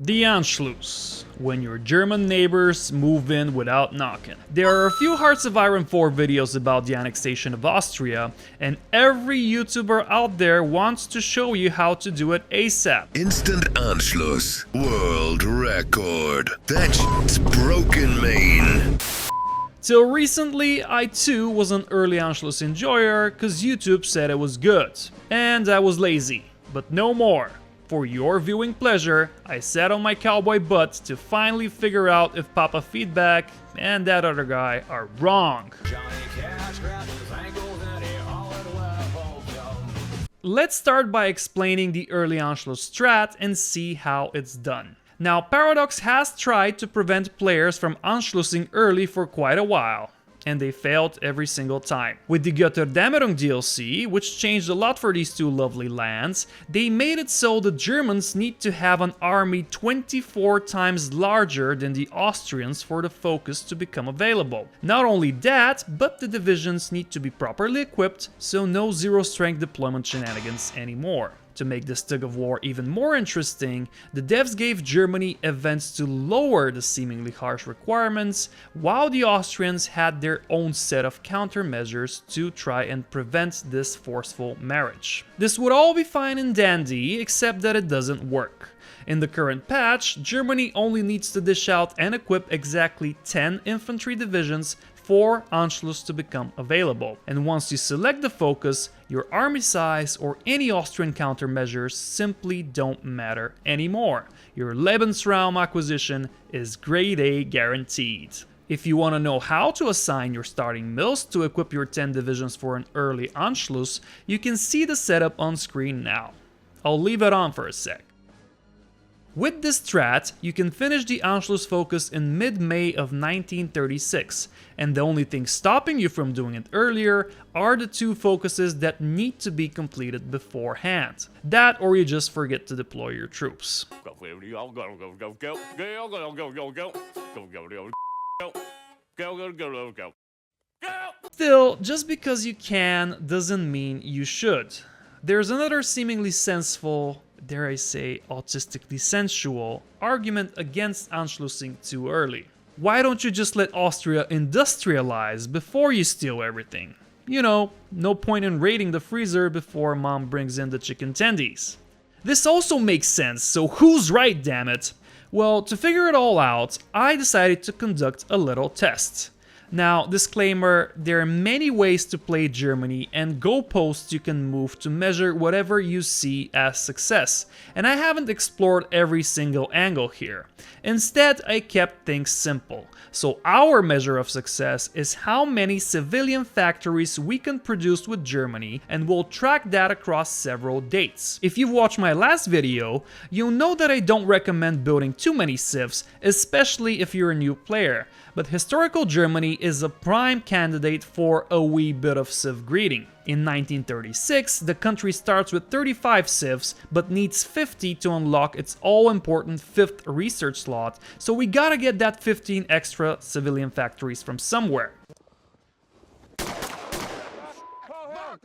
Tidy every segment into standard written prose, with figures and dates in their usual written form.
The Anschluss, when your German neighbors move in without knocking. There are a few Hearts of Iron 4 videos about the annexation of Austria, and every YouTuber out there wants to show you how to do it ASAP. Instant Anschluss. World record. That shit's broken, man. Till recently, I too was an early Anschluss enjoyer, cause YouTube said it was good. And I was lazy. But no more. For your viewing pleasure, I sat on my cowboy butt to finally figure out if Papa Feedback and that other guy are wrong. Let's start by explaining the early Anschluss strat and see how it's done. Now, Paradox has tried to prevent players from Anschlussing early for quite a while, and they failed every single time. With the Gotterdamerung DLC, which changed a lot for these two lovely lands, they made it so the Germans need to have an army 24 times larger than the Austrians for the focus to become available. Not only that, but the divisions need to be properly equipped, so no zero-strength deployment shenanigans anymore. To make this tug of war even more interesting, the devs gave Germany events to lower the seemingly harsh requirements, while the Austrians had their own set of countermeasures to try and prevent this forceful marriage. This would all be fine and dandy, except that it doesn't work. In the current patch, Germany only needs to dish out and equip exactly 10 infantry divisions for Anschluss to become available. And once you select the focus, your army size or any Austrian countermeasures simply don't matter anymore. Your Lebensraum acquisition is grade A guaranteed. If you want to know how to assign your starting mills to equip your 10 divisions for an early Anschluss, you can see the setup on screen now. I'll leave it on for a sec. With this strat, you can finish the Anschluss focus in mid-May of 1936, and the only thing stopping you from doing it earlier are the two focuses that need to be completed beforehand. That or you just forget to deploy your troops. Still, just because you can doesn't mean you should. There's another seemingly sensible, dare I say autistically sensual, argument against Anschlussing too early. Why don't you just let Austria industrialize before you steal everything? You know, no point in raiding the freezer before mom brings in the chicken tendies. This also makes sense, so who's right, damn it? Well, to figure it all out, I decided to conduct a little test. Now, disclaimer, there are many ways to play Germany and goalposts you can move to measure whatever you see as success, and I haven't explored every single angle here. Instead, I kept things simple. So our measure of success is how many civilian factories we can produce with Germany, and we'll track that across several dates. If you've watched my last video, you'll know that I don't recommend building too many civs, especially if you're a new player. But historical Germany is a prime candidate for a wee bit of civ greeting. In 1936, the country starts with 35 civs, but needs 50 to unlock its all-important 5th research slot, so we gotta get that 15 extra civilian factories from somewhere.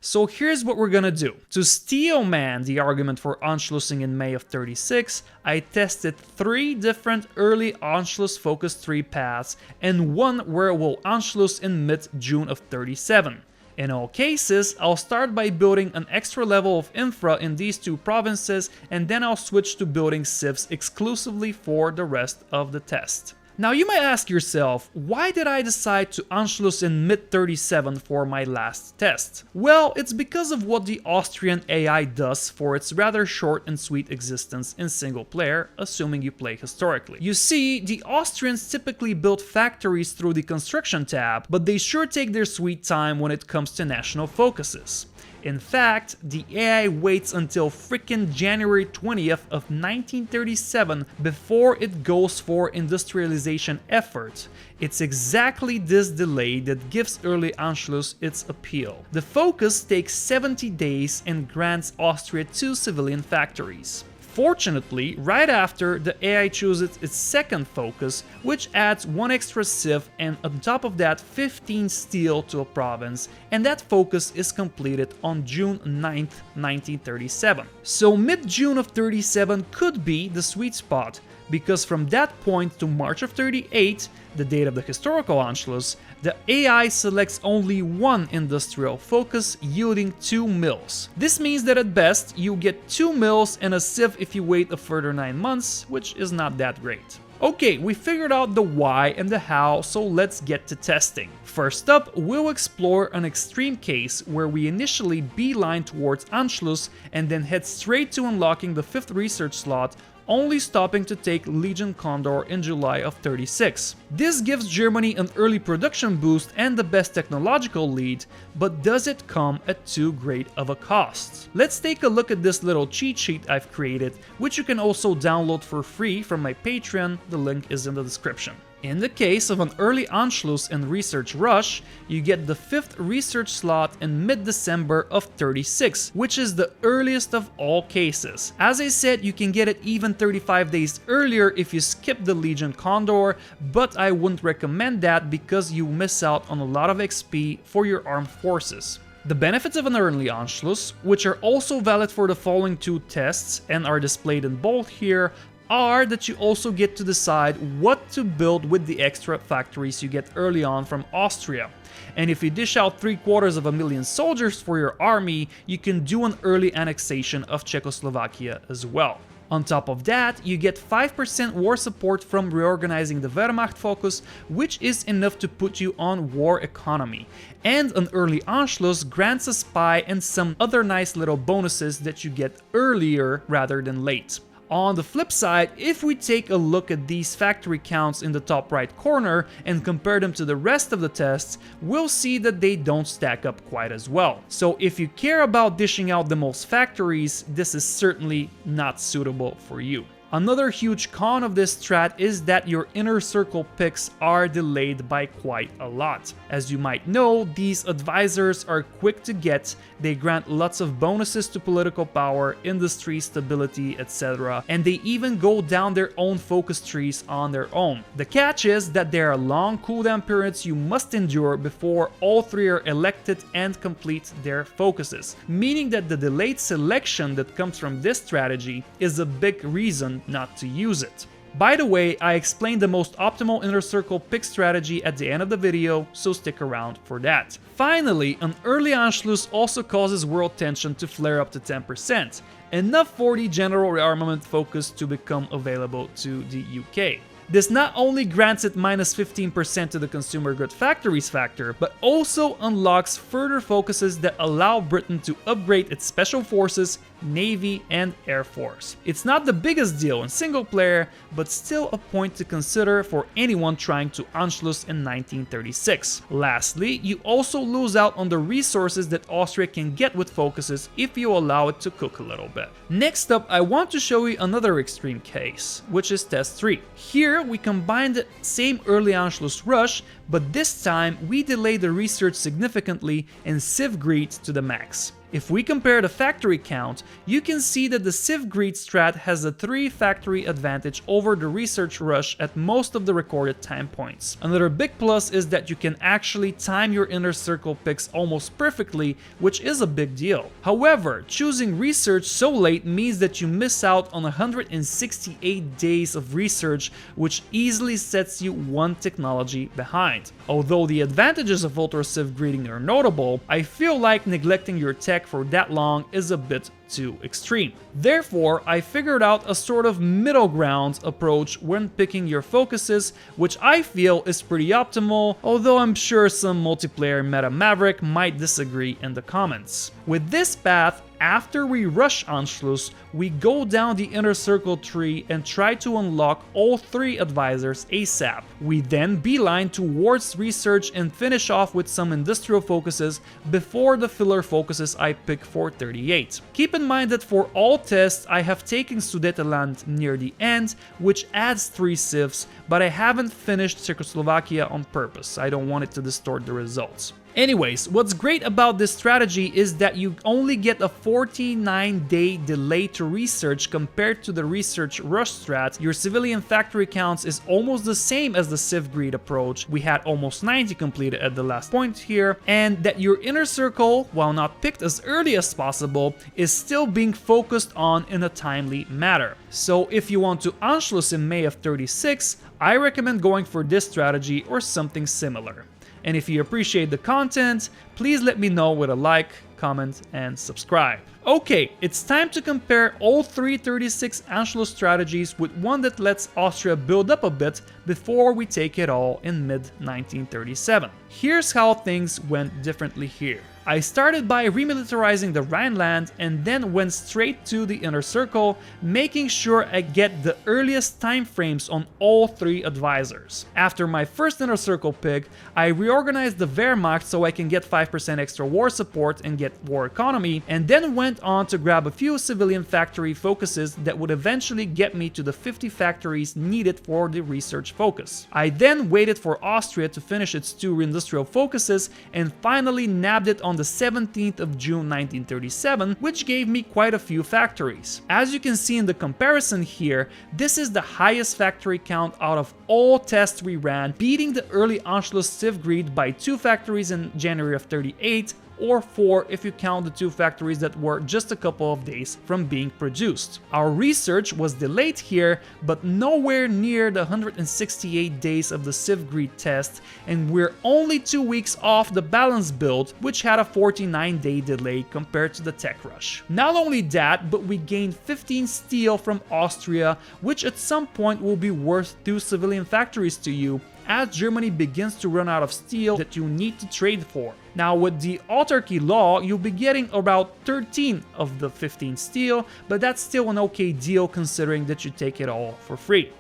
So here's what we're gonna do. To steel man the argument for Anschlussing in May of 36, I tested 3 different early Anschluss Focus 3 paths and one where it will Anschluss in mid-June of 37. In all cases, I'll start by building an extra level of infra in these two provinces, and then I'll switch to building civs exclusively for the rest of the test. Now you might ask yourself, why did I decide to Anschluss in mid-37 for my last test? Well, it's because of what the Austrian AI does for its rather short and sweet existence in single player, assuming you play historically. You see, the Austrians typically build factories through the construction tab, but they sure take their sweet time when it comes to national focuses. In fact, the AI waits until frickin' January 20th of 1937 before it goes for industrialization effort. It's exactly this delay that gives early Anschluss its appeal. The focus takes 70 days and grants Austria 2 civilian factories. Fortunately, right after, the AI chooses its second focus, which adds 1 extra civ and on top of that 15 steel to a province, and that focus is completed on June 9th, 1937. So mid-June of 37 could be the sweet spot, because from that point to March of 38, the date of the historical Anschluss, the AI selects only one industrial focus, yielding 2 mils. This means that at best, you get 2 mils and a sieve if you wait a further 9 months, which is not that great. Okay, we figured out the why and the how, so let's get to testing. First up, we'll explore an extreme case where we initially beeline towards Anschluss and then head straight to unlocking the 5th research slot, only stopping to take Legion Condor in July of 36. This gives Germany an early production boost and the best technological lead, but does it come at too great of a cost? Let's take a look at this little cheat sheet I've created, which you can also download for free from my Patreon, the link is in the description. In the case of an early Anschluss and research rush, you get the 5th research slot in mid-December of 36, which is the earliest of all cases. As I said, you can get it even 35 days earlier if you skip the Legion Condor, but I wouldn't recommend that because you miss out on a lot of XP for your armed forces. The benefits of an early Anschluss, which are also valid for the following 2 tests and are displayed in bold here, are that you also get to decide what to build with the extra factories you get early on from Austria. And if you dish out 750,000 soldiers for your army, you can do an early annexation of Czechoslovakia as well. On top of that, you get 5% war support from reorganizing the Wehrmacht focus, which is enough to put you on war economy. And an early Anschluss grants a spy and some other nice little bonuses that you get earlier rather than late. On the flip side, if we take a look at these factory counts in the top right corner and compare them to the rest of the tests, we'll see that they don't stack up quite as well. So if you care about dishing out the most factories, this is certainly not suitable for you. Another huge con of this strat is that your inner circle picks are delayed by quite a lot. As you might know, these advisors are quick to get, they grant lots of bonuses to political power, industry, stability, etc. And they even go down their own focus trees on their own. The catch is that there are long cooldown periods you must endure before all 3 are elected and complete their focuses, meaning that the delayed selection that comes from this strategy is a big reason not to use it. By the way, I explained the most optimal inner circle pick strategy at the end of the video, so stick around for that. Finally, an early Anschluss also causes world tension to flare up to 10%, enough for the general rearmament focus to become available to the UK. This not only grants it minus 15% to the consumer good factories factor, but also unlocks further focuses that allow Britain to upgrade its special forces, navy, and air force. It's not the biggest deal in single player, but still a point to consider for anyone trying to Anschluss in 1936. Lastly, you also lose out on the resources that Austria can get with focuses if you allow it to cook a little bit. Next up, I want to show you another extreme case, which is test 3. Here we combine the same early Anschluss rush, but this time we delay the research significantly and sieve greed to the max. If we compare the factory count, you can see that the sieve greed strat has a 3 factory advantage over the research rush at most of the recorded time points. Another big plus is that you can actually time your inner circle picks almost perfectly, which is a big deal. However, choosing research so late means that you miss out on 168 days of research, which easily sets you 1 technology behind. Although the advantages of ultra sieve greeding are notable, I feel like neglecting your tech for that long is a bit too extreme. Therefore, I figured out a sort of middle ground approach when picking your focuses, which I feel is pretty optimal, although I'm sure some multiplayer meta maverick might disagree in the comments. With this path, after we rush Anschluss, we go down the inner circle tree and try to unlock all 3 advisors ASAP. We then beeline towards research and finish off with some industrial focuses before the filler focuses I pick for 38. Keep in mind that for all tests I have taken Sudetenland near the end, which adds 3 civs, but I haven't finished Czechoslovakia on purpose. I don't want it to distort the results. Anyways, what's great about this strategy is that you only get a 49-day delay to research compared to the research rush strat. Your civilian factory counts is almost the same as the civ greed approach. We had almost 90 completed at the last point here, and that your inner circle, while not picked as early as possible, is still being focused on in a timely manner. So if you want to Anschluss in May of 36, I recommend going for this strategy or something similar. And if you appreciate the content, please let me know with a like, comment, and subscribe. Okay, it's time to compare all three 36 Anschluss strategies with one that lets Austria build up a bit before we take it all in mid-1937. Here's how things went differently here. I started by remilitarizing the Rhineland and then went straight to the inner circle, making sure I get the earliest time frames on all three advisors. After my first inner circle pick, I reorganized the Wehrmacht so I can get 5% extra war support and get war economy, and then went on to grab a few civilian factory focuses that would eventually get me to the 50 factories needed for the research focus. I then waited for Austria to finish its 2 industrial focuses and finally nabbed it on the 17th of June 1937, which gave me quite a few factories. As you can see in the comparison here, this is the highest factory count out of all tests we ran, beating the early Anschluss civ greed by 2 factories in January of 38, or 4 if you count the 2 factories that were just a couple of days from being produced. Our research was delayed here, but nowhere near the 168 days of the civ greed test, and we're only 2 weeks off the balance build, which had a 49-day delay compared to the tech rush. Not only that, but we gained 15 steel from Austria, which at some point will be worth 2 civilian factories to you, as Germany begins to run out of steel that you need to trade for. Now with the autarky law, you'll be getting about 13 of the 15 steel, but that's still an okay deal considering that you take it all for free.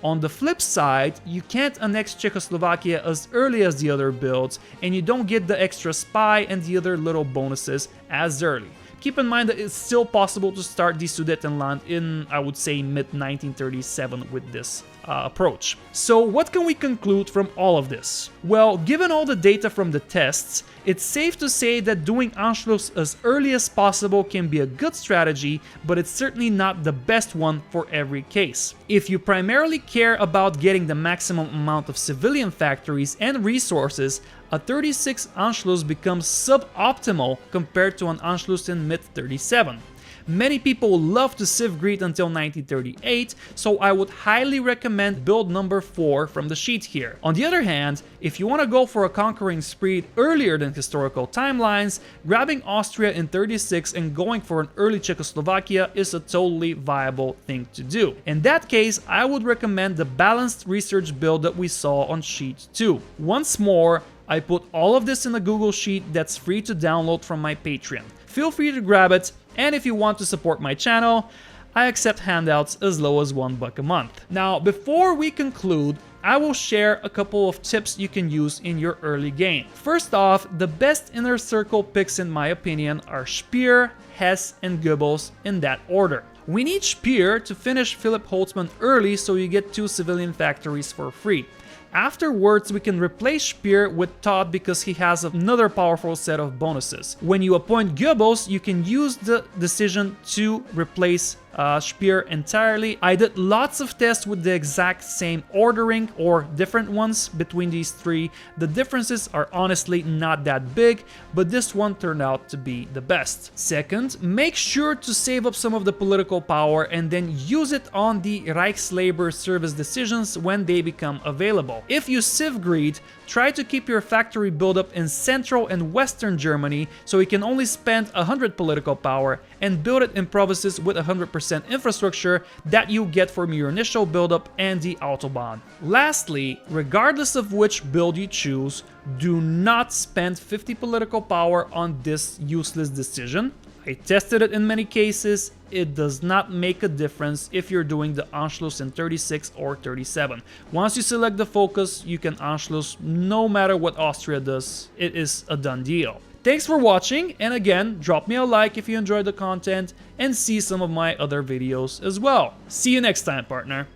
On the flip side, you can't annex Czechoslovakia as early as the other builds, and you don't get the extra spy and the other little bonuses as early. Keep in mind that it's still possible to start the Sudetenland in, I would say, mid-1937 with this approach. So what can we conclude from all of this? Well, given all the data from the tests, it's safe to say that doing Anschluss as early as possible can be a good strategy, but it's certainly not the best one for every case. If you primarily care about getting the maximum amount of civilian factories and resources, a 36 Anschluss becomes suboptimal compared to an Anschluss in mid-37. Many people love to civ greed until 1938, so I would highly recommend build number 4 from the sheet here. On the other hand, if you want to go for a conquering spree earlier than historical timelines, grabbing Austria in 36 and going for an early Czechoslovakia is a totally viable thing to do. In that case, I would recommend the balanced research build that we saw on sheet 2. Once more, I put all of this in a Google Sheet that's free to download from my Patreon. Feel free to grab it, and if you want to support my channel, I accept handouts as low as $1 a month. Now, before we conclude, I will share a couple of tips you can use in your early game. First off, the best inner circle picks in my opinion are Speer, Hess, and Goebbels in that order. We need Speer to finish Philipp Holtzmann early so you get 2 civilian factories for free. Afterwards, we can replace Speer with Todt because he has another powerful set of bonuses. When you appoint Goebbels, you can use the decision to replace Speer entirely. I did lots of tests with the exact same ordering or different ones between these 3. The differences are honestly not that big, but this one turned out to be the best. Second, make sure to save up some of the political power and then use it on the Reichslabor service decisions when they become available. If you civ greed, try to keep your factory buildup in central and western Germany so you can only spend 100 political power and build it in provinces with 100% infrastructure that you get from your initial buildup and the Autobahn. Lastly, regardless of which build you choose, do not spend 50 political power on this useless decision. I tested it in many cases. It does not make a difference if you're doing the Anschluss in 36 or 37. Once you select the focus, you can Anschluss no matter what Austria does. It is a done deal. Thanks for watching, and again, drop me a like if you enjoyed the content and see some of my other videos as well. See you next time, partner.